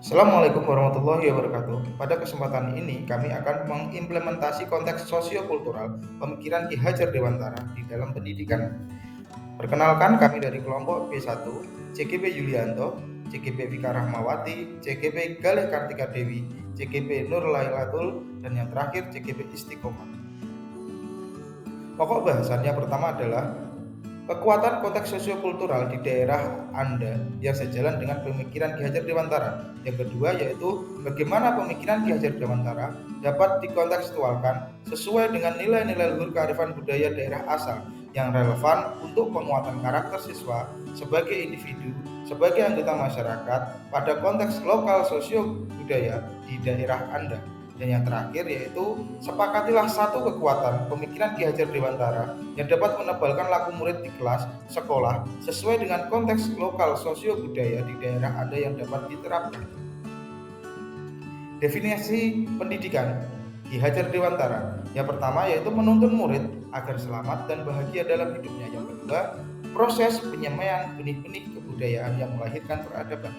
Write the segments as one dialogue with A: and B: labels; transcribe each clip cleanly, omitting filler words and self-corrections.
A: Assalamualaikum warahmatullahi wabarakatuh. Pada kesempatan ini kami akan mengimplementasi konteks sosiokultural pemikiran Ki Hajar Dewantara di dalam pendidikan. Perkenalkan, kami dari kelompok B1, CGP Yulianto, CGP Vika Rahmawati, CGP Galih Kartika Dewi, CGP Nur Lailatul, dan yang terakhir CGP Istiqomah. Pokok bahasannya pertama adalah kekuatan konteks sosiokultural di daerah Anda yang sejalan dengan pemikiran Ki Hajar Dewantara. Yang kedua yaitu bagaimana pemikiran Ki Hajar Dewantara dapat dikontekstualkan sesuai dengan nilai-nilai luhur kearifan budaya daerah asal yang relevan untuk penguatan karakter siswa sebagai individu, sebagai anggota masyarakat pada konteks lokal sosio budaya di daerah Anda. Dan yang terakhir yaitu sepakatilah satu kekuatan pemikiran Ki Hajar Dewantara yang dapat menebalkan laku murid di kelas, sekolah sesuai dengan konteks lokal sosio budaya di daerah Anda yang dapat diterapkan. Definisi pendidikan Ki Hajar Dewantara. Yang pertama yaitu menuntun murid agar selamat dan bahagia dalam hidupnya. Yang kedua, proses penyemaian benih-benih kebudayaan yang melahirkan peradaban.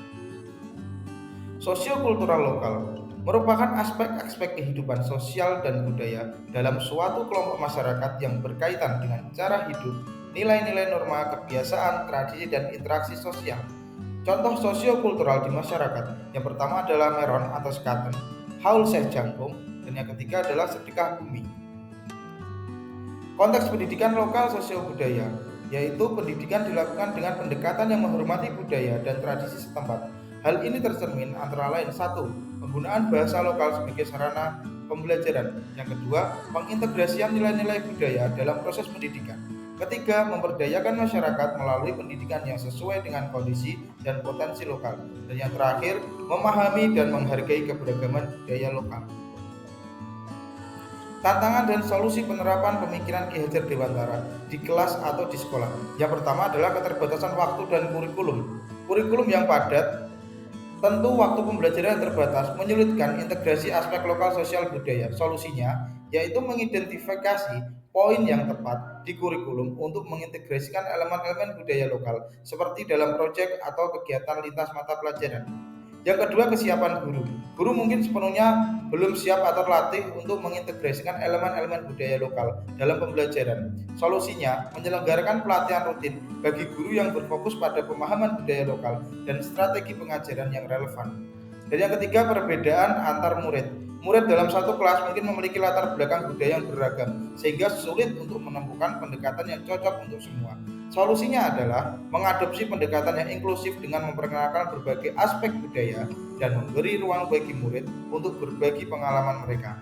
A: Sosiokultural lokal merupakan aspek-aspek kehidupan sosial dan budaya dalam suatu kelompok masyarakat yang berkaitan dengan cara hidup, nilai-nilai norma, kebiasaan, tradisi, dan interaksi sosial. Contoh sosiokultural di masyarakat, yang pertama adalah meron atau sekaten, haul seh jangkung, dan yang ketiga adalah sedekah bumi. Konteks pendidikan lokal sosiobudaya, yaitu pendidikan dilakukan dengan pendekatan yang menghormati budaya dan tradisi setempat. Hal ini tercermin antara lain satu, penggunaan bahasa lokal sebagai sarana pembelajaran. Yang kedua, pengintegrasian nilai-nilai budaya dalam proses pendidikan. Ketiga, memberdayakan masyarakat melalui pendidikan yang sesuai dengan kondisi dan potensi lokal. Dan yang terakhir, memahami dan menghargai keberagaman budaya lokal. Tantangan dan solusi penerapan pemikiran Ki Hajar Dewantara di kelas atau di sekolah. Yang pertama adalah keterbatasan waktu dan kurikulum. Kurikulum yang padat, tentu waktu pembelajaran yang terbatas, menyulitkan integrasi aspek lokal sosial budaya. Solusinya yaitu mengidentifikasi poin yang tepat di kurikulum untuk mengintegrasikan elemen-elemen budaya lokal seperti dalam proyek atau kegiatan lintas mata pelajaran. Yang kedua, kesiapan guru. Guru mungkin sepenuhnya belum siap atau terlatih untuk mengintegrasikan elemen-elemen budaya lokal dalam pembelajaran. Solusinya, menyelenggarakan pelatihan rutin bagi guru yang berfokus pada pemahaman budaya lokal dan strategi pengajaran yang relevan. Dan yang ketiga, perbedaan antar murid. Murid dalam satu kelas mungkin memiliki latar belakang budaya yang beragam, sehingga sulit untuk menemukan pendekatan yang cocok untuk semua. Solusinya adalah mengadopsi pendekatan yang inklusif dengan memperkenalkan berbagai aspek budaya dan memberi ruang bagi murid untuk berbagi pengalaman mereka.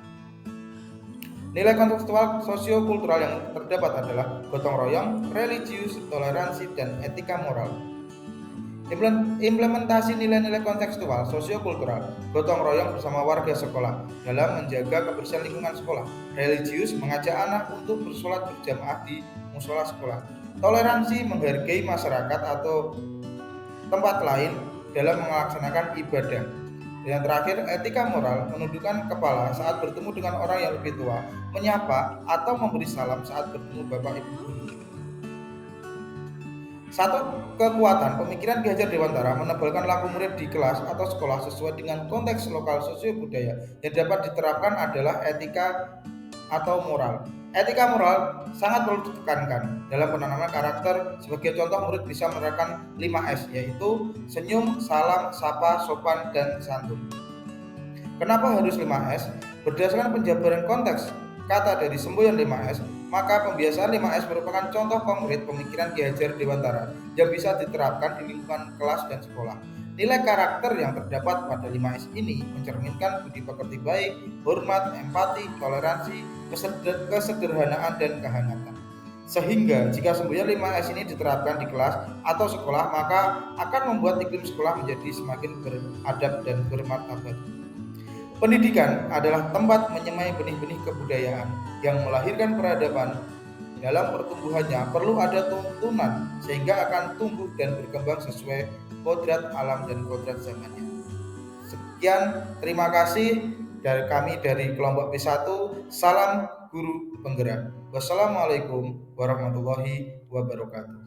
A: Nilai kontekstual sosiokultural yang terdapat adalah gotong royong, religius, toleransi, dan etika moral. Implementasi nilai-nilai kontekstual sosiokultural, gotong royong bersama warga sekolah dalam menjaga kebersihan lingkungan sekolah. Religius, mengajak anak untuk bersolat berjamaah di musola sekolah. Toleransi, menghargai masyarakat atau tempat lain dalam melaksanakan ibadah. Yang terakhir, etika moral, menundukkan kepala saat bertemu dengan orang yang lebih tua, menyapa atau memberi salam saat bertemu bapak ibu guru. Satu, kekuatan pemikiran Ki Hajar Dewantara menebalkan laku murid di kelas atau sekolah sesuai dengan konteks lokal sosio budaya yang dapat diterapkan adalah etika atau moral. Etika moral sangat perlu ditekankan dalam penanaman karakter. Sebagai contoh, murid bisa menerapkan 5S, yaitu senyum, salam, sapa, sopan, dan santun. Kenapa harus 5S? Berdasarkan penjabaran konteks kata dari semboyan 5S, maka pembiasaan 5S merupakan contoh konkret pemikiran Ki Hajar Dewantara yang bisa diterapkan di lingkungan kelas dan sekolah. Nilai karakter yang terdapat pada 5S ini mencerminkan budi pekerti baik, hormat, empati, toleransi, kesederhanaan, dan kehangatan. Sehingga jika semboyan 5S ini diterapkan di kelas atau sekolah, maka akan membuat iklim sekolah menjadi semakin beradab dan bermartabat. Pendidikan adalah tempat menyemai benih-benih kebudayaan yang melahirkan peradaban. Dalam pertumbuhannya perlu ada tuntunan sehingga akan tumbuh dan berkembang sesuai kodrat alam dan kodrat zamannya. Sekian, terima kasih dari kami dari kelompok B1. Salam guru penggerak. Wassalamualaikum warahmatullahi wabarakatuh.